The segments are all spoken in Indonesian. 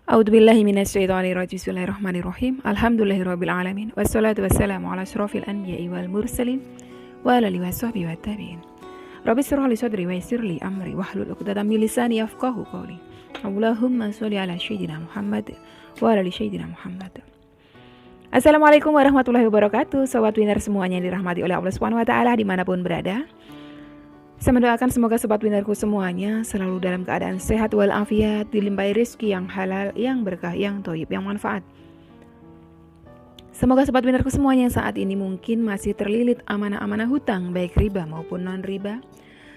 A'udzubillahi minasyaitonirrajim. Bismillahirrahmanirrahim. Alhamdulillahirabbil alamin. Wassalatu wassalamu ala asyrofil anbiya'i wal mursalin wa ala alihi washabbihi wattabi'in. Rabbi shrah li sadri wa yassir li amri wahlul 'uqdatam min lisani yafqahu qawli. Allahumma sholli ala sayyidina Muhammad wa ala ali sayyidina Muhammad. Assalamualaikum warahmatullahi wabarakatuh. Sobat Winner semuanya yang dirahmati oleh Allah Subhanahu wa taala dimanapun berada. Saya mendoakan semoga sobat winnerku semuanya selalu dalam keadaan sehat walafiat, dilimpahi rezeki yang halal, yang berkah, yang thayyib, yang manfaat. Semoga sobat winnerku semuanya yang saat ini mungkin masih terlilit amanah-amanah hutang, baik riba maupun non-riba.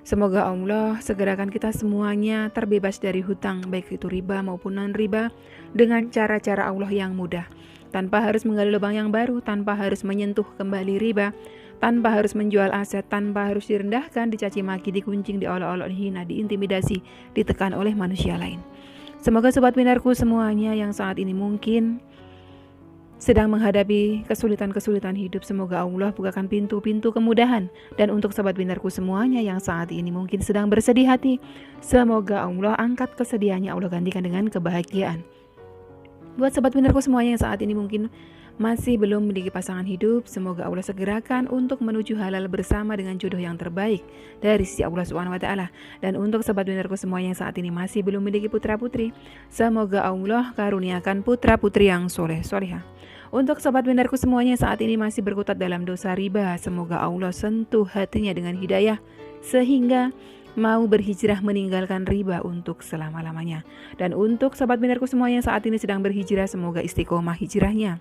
Semoga Allah segerakan kita semuanya terbebas dari hutang, baik itu riba maupun non-riba, dengan cara-cara Allah yang mudah. Tanpa harus menggali lubang yang baru, tanpa harus menyentuh kembali riba, tanpa harus menjual aset, tanpa harus direndahkan, dicaci maki, dikuncing, diolok-olok, dihina, diintimidasi, ditekan oleh manusia lain. Semoga sobat winnerku semuanya yang saat ini mungkin sedang menghadapi kesulitan-kesulitan hidup, semoga Allah bukakan pintu-pintu kemudahan. Dan untuk sobat winnerku semuanya yang saat ini mungkin sedang bersedih hati, semoga Allah angkat kesedihannya, Allah gantikan dengan kebahagiaan. Buat sobat winnerku semuanya yang saat ini mungkin masih belum memiliki pasangan hidup, semoga Allah segerakan untuk menuju halal bersama dengan jodoh yang terbaik dari sisi Allah Subhanahu wa taala. Dan untuk sobat winnerku semuanya yang saat ini masih belum memiliki putra-putri, semoga Allah karuniakan putra-putri yang soleh-solehah. Untuk sobat winnerku semuanya yang saat ini masih berkutat dalam dosa riba, semoga Allah sentuh hatinya dengan hidayah sehingga mau berhijrah meninggalkan riba untuk selama-lamanya. Dan untuk sobat winnerku semuanya yang saat ini sedang berhijrah, semoga istiqomah hijrahnya.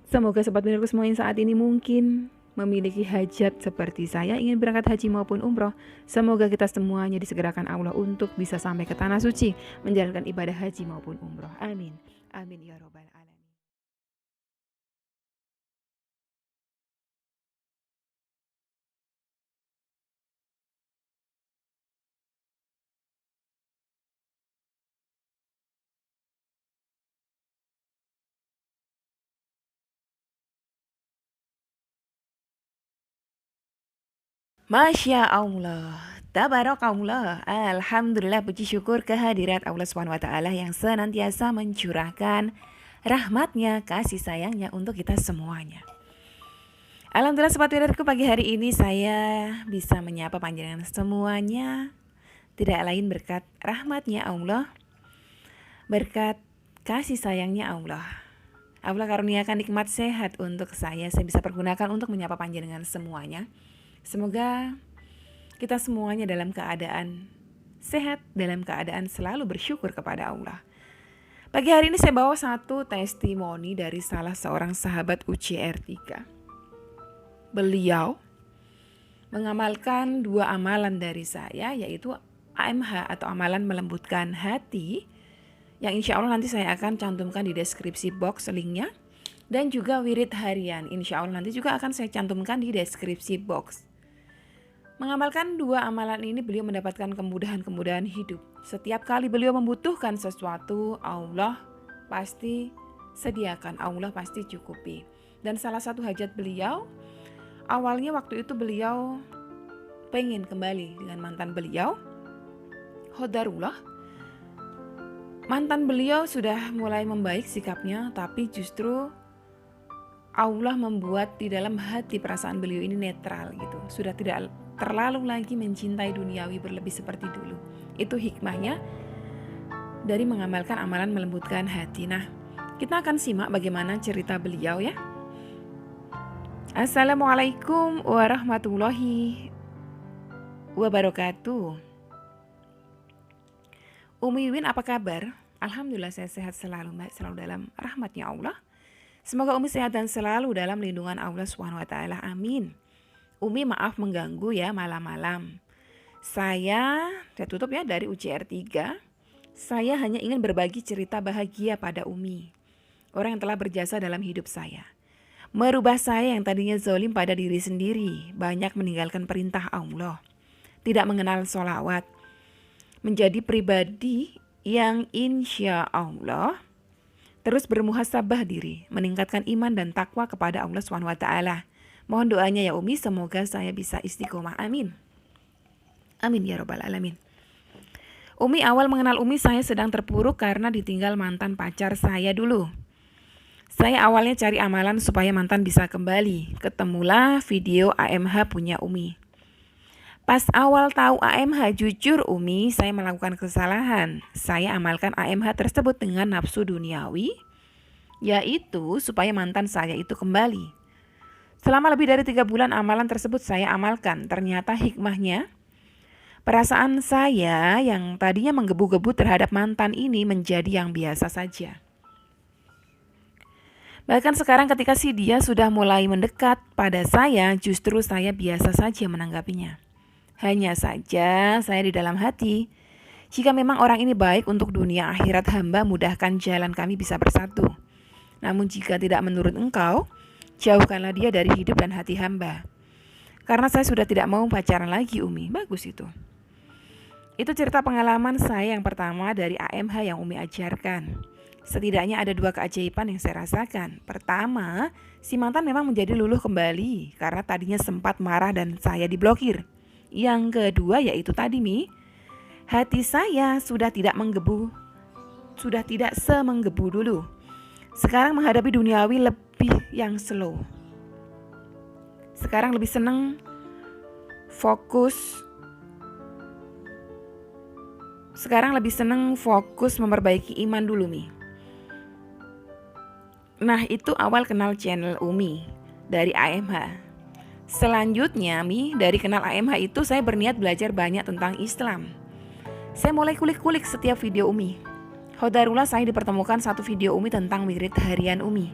Semoga sobat winnerku semuanya saat ini mungkin memiliki hajat seperti saya, ingin berangkat haji maupun umroh. Semoga kita semuanya disegerakan Allah untuk bisa sampai ke tanah suci, menjalankan ibadah haji maupun umroh. Amin. Amin ya robbal alamin. Masya Allah, tabarakallah, alhamdulillah, puji syukur kehadirat Allah SWT yang senantiasa mencurahkan rahmatnya, kasih sayangnya untuk kita semuanya. Alhamdulillah sobat winnerku, pagi hari ini saya bisa menyapa panjenengan semuanya, tidak lain berkat rahmatnya Allah, berkat kasih sayangnya Allah. Allah karuniakan nikmat sehat untuk saya bisa pergunakan untuk menyapa panjenengan semuanya. Semoga kita semuanya dalam keadaan sehat, dalam keadaan selalu bersyukur kepada Allah. Pagi hari ini saya bawa satu testimoni dari salah seorang sahabat UCR3. Beliau mengamalkan dua amalan dari saya, yaitu AMH atau amalan melembutkan hati, yang insya Allah nanti saya akan cantumkan di deskripsi box linknya. Dan juga wirid harian, insya Allah nanti juga akan saya cantumkan di deskripsi box. Mengamalkan dua amalan ini, beliau mendapatkan kemudahan-kemudahan hidup. Setiap kali beliau membutuhkan sesuatu, Allah pasti sediakan, Allah pasti cukupi. Dan salah satu hajat beliau, awalnya waktu itu beliau pengen kembali dengan mantan beliau, Khodarullah. Mantan beliau sudah mulai membaik sikapnya, tapi justru Allah membuat di dalam hati perasaan beliau ini netral gitu. Sudah tidak terlalu lagi mencintai duniawi berlebih seperti dulu. Itu hikmahnya dari mengamalkan amalan melembutkan hati. Nah, kita akan simak bagaimana cerita beliau ya. Assalamualaikum warahmatullahi wabarakatuh. Umi Win, apa kabar? Alhamdulillah saya sehat selalu, selalu dalam rahmatnya Allah. Semoga Umi sehat dan selalu dalam lindungan Allah SWT. Amin. Umi maaf mengganggu ya malam-malam. Saya tutup ya dari UCR3. Saya hanya ingin berbagi cerita bahagia pada Umi, orang yang telah berjasa dalam hidup saya. Merubah saya yang tadinya zalim pada diri sendiri, banyak meninggalkan perintah Allah, tidak mengenal sholawat, menjadi pribadi yang insya Allah terus bermuhasabah diri, meningkatkan iman dan takwa kepada Allah SWT. Mohon doanya ya Umi, semoga saya bisa istiqomah. Amin. Amin ya robbal alamin. Awal mengenal Umi saya sedang terpuruk karena ditinggal mantan pacar saya dulu. Saya awalnya cari amalan supaya mantan bisa kembali. Ketemulah video AMH punya Umi. Pas awal tahu AMH, jujur Umi, saya melakukan kesalahan. Saya amalkan AMH tersebut dengan nafsu duniawi, yaitu supaya mantan saya itu kembali. Selama lebih dari 3 bulan amalan tersebut saya amalkan. Ternyata hikmahnya, perasaan saya yang tadinya menggebu-gebu terhadap mantan ini menjadi yang biasa saja. Bahkan sekarang ketika si dia sudah mulai mendekat pada saya, justru saya biasa saja menanggapinya. Hanya saja saya di dalam hati, jika memang orang ini baik untuk dunia akhirat hamba, mudahkan jalan kami bisa bersatu. Namun jika tidak menurut engkau, jauhkanlah dia dari hidup dan hati hamba. Karena saya sudah tidak mau pacaran lagi Umi. Bagus itu. Itu cerita pengalaman saya yang pertama dari AMH yang Umi ajarkan. Setidaknya ada 2 keajaiban yang saya rasakan. Pertama, si mantan memang menjadi luluh kembali karena tadinya sempat marah dan saya diblokir. Yang kedua yaitu tadi Mi, hati saya sudah tidak semenggebu dulu. Sekarang menghadapi duniawi lebih yang slow. Sekarang lebih senang fokus memperbaiki iman dulu Mi. Nah itu awal kenal channel Umi dari AMH. Selanjutnya Mi, dari kenal AMH itu saya berniat belajar banyak tentang Islam. Saya mulai kulik-kulik setiap video Umi. Khodarullah saya dipertemukan satu video Umi tentang wirid harian Umi.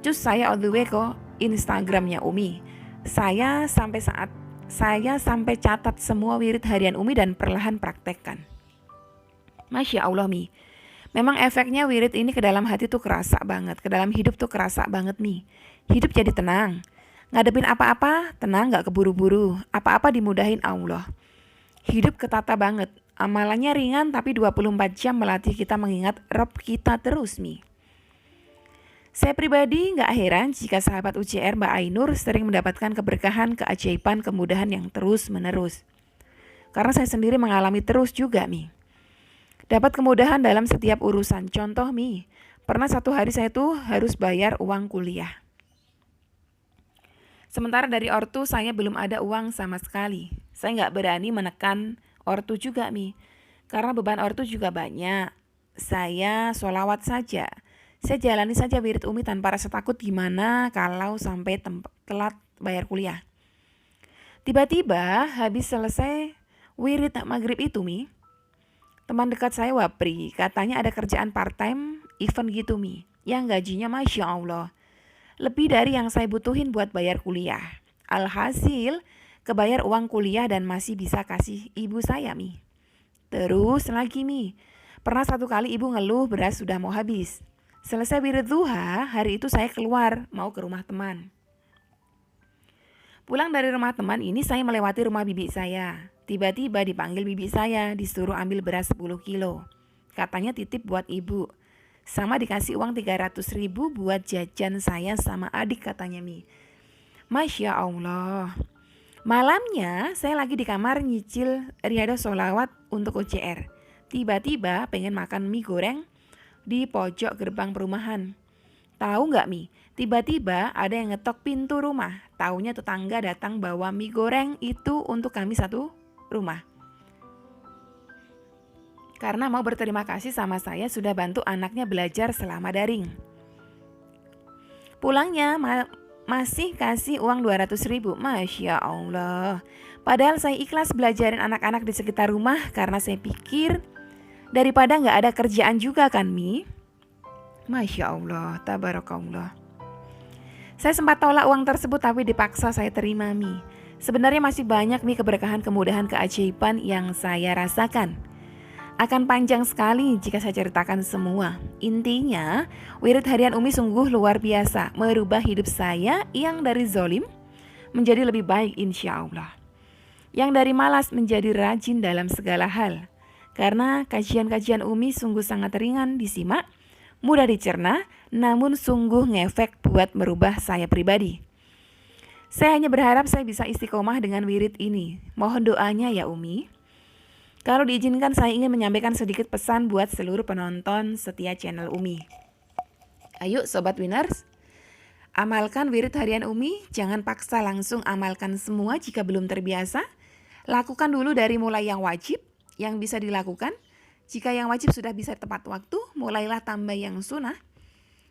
Cus saya all the way ke Instagramnya Umi. Saya sampai catat semua wirid harian Umi dan perlahan praktekkan. Masya Allah Mi, memang efeknya wirid ini ke dalam hati tuh kerasa banget, ke dalam hidup tuh kerasa banget Mi. Hidup jadi tenang, ngadepin apa-apa tenang, gak keburu-buru, apa-apa dimudahin Allah. Hidup ketata banget, amalannya ringan tapi 24 jam melatih kita mengingat Rob kita terus Mi. Saya pribadi gak heran jika sahabat UCR Mbak Ainur sering mendapatkan keberkahan, keajaiban, kemudahan yang terus menerus. Karena saya sendiri mengalami terus juga Mi. Dapat kemudahan dalam setiap urusan. Contoh Mi, pernah satu hari saya tuh harus bayar uang kuliah. Sementara dari ortu saya belum ada uang sama sekali. Saya gak berani menekan ortu juga Mi, karena beban ortu juga banyak. Saya sholawat saja. Saya jalani saja wirid Umi tanpa rasa takut gimana kalau sampai telat bayar kuliah. Tiba-tiba habis selesai wirid maghrib itu Mi, teman dekat saya wapri, katanya ada kerjaan part-time event gitu Mi, yang gajinya Masya Allah lebih dari yang saya butuhin buat bayar kuliah. Alhasil kebayar uang kuliah dan masih bisa kasih ibu saya Mi. Terus lagi Mi, pernah satu kali ibu ngeluh beras sudah mau habis. Selesai wirid duha, hari itu saya keluar mau ke rumah teman. Pulang dari rumah teman ini saya melewati rumah bibi saya. Tiba-tiba dipanggil bibi saya, disuruh ambil beras 10 kilo. Katanya titip buat ibu. Sama dikasih uang 300.000 buat jajan saya sama adik katanya Mi. Masya Allah. Malamnya saya lagi di kamar nyicil riada sholawat untuk OCR. Tiba-tiba pengen makan mie goreng di pojok gerbang perumahan. Tahu nggak Mi? Tiba-tiba ada yang ngetok pintu rumah. Taunya tetangga datang bawa mie goreng itu untuk kami satu rumah. Karena mau berterima kasih sama saya sudah bantu anaknya belajar selama daring. Pulangnya masih kasih uang 200.000. Masya Allah. Padahal saya ikhlas belajarin anak-anak di sekitar rumah karena saya pikir daripada gak ada kerjaan juga kan Mi. Masya Allah, tabarakallah. Saya sempat tolak uang tersebut tapi dipaksa saya terima Mi. Sebenarnya masih banyak Mi keberkahan, kemudahan, keajaiban yang saya rasakan. Akan panjang sekali jika saya ceritakan semua. Intinya, wirid harian Umi sungguh luar biasa, merubah hidup saya yang dari zolim menjadi lebih baik insya Allah. Yang dari malas menjadi rajin dalam segala hal. Karena kajian-kajian Umi sungguh sangat ringan disimak, mudah dicerna, namun sungguh ngefek buat merubah saya pribadi. Saya hanya berharap saya bisa istiqomah dengan wirid ini. Mohon doanya ya Umi. Kalau diizinkan saya ingin menyampaikan sedikit pesan buat seluruh penonton setia channel Umi. Ayo Sobat Winners, amalkan wirid harian Umi, jangan paksa langsung amalkan semua jika belum terbiasa. Lakukan dulu dari mulai yang wajib, yang bisa dilakukan. Jika yang wajib sudah bisa tepat waktu, mulailah tambah yang sunnah.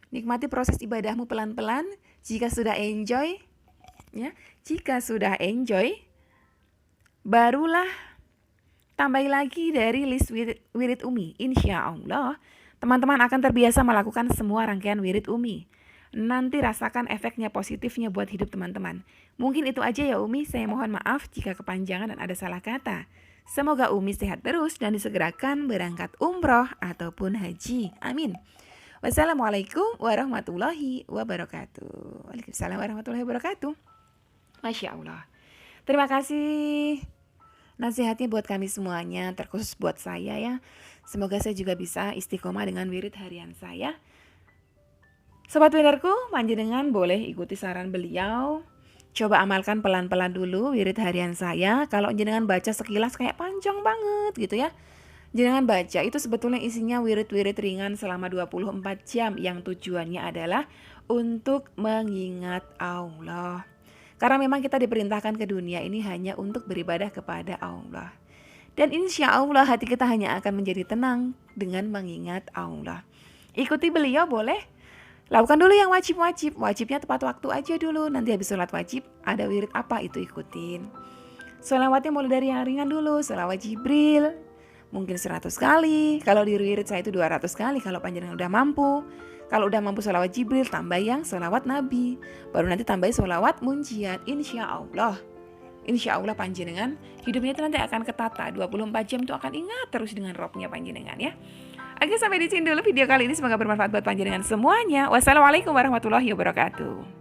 Nikmati proses ibadahmu pelan-pelan. Jika sudah enjoy, barulah tambah lagi dari list wirid Umi. Insya Allah, teman-teman akan terbiasa melakukan semua rangkaian wirid Umi. Nanti rasakan efeknya positifnya buat hidup teman-teman. Mungkin itu aja ya Umi, saya mohon maaf jika kepanjangan dan ada salah kata. Semoga Umi sehat terus dan disegerakan berangkat umroh ataupun haji. Amin. Wassalamualaikum warahmatullahi wabarakatuh. Waalaikumsalam warahmatullahi wabarakatuh. Masya Allah. Terima kasih nasihatnya buat kami semuanya, terkhusus buat saya ya. Semoga saya juga bisa istiqomah dengan wirid harian saya. Sobat winnerku, panjenengan boleh ikuti saran beliau. Coba amalkan pelan-pelan dulu wirid harian saya. Kalau jenengan baca sekilas kayak panjang banget gitu ya, jenengan baca itu sebetulnya isinya wirid-wirid ringan selama 24 jam yang tujuannya adalah untuk mengingat Allah. Karena memang kita diperintahkan ke dunia ini hanya untuk beribadah kepada Allah. Dan insya Allah hati kita hanya akan menjadi tenang dengan mengingat Allah. Ikuti beliau boleh. Lakukan dulu yang wajib-wajib. Wajibnya tepat waktu aja dulu. Nanti habis sholat wajib ada wirid apa itu ikutin. Sholawatnya mulai dari yang ringan dulu. Sholawat Jibril mungkin 100 kali. Kalau di wirid saya itu 200 kali kalau panjenengan udah mampu. Kalau udah mampu sholawat Jibril, tambah yang sholawat Nabi. Baru nanti tambah sholawat munjiat. Insya Allah panjenengan hidupnya itu nanti akan ketata. 24 jam itu akan ingat terus dengan Robnya panjenengan ya. Oke, sampai di sini dulu video kali ini. Semoga bermanfaat buat panjenengan semuanya. Wassalamualaikum warahmatullahi wabarakatuh.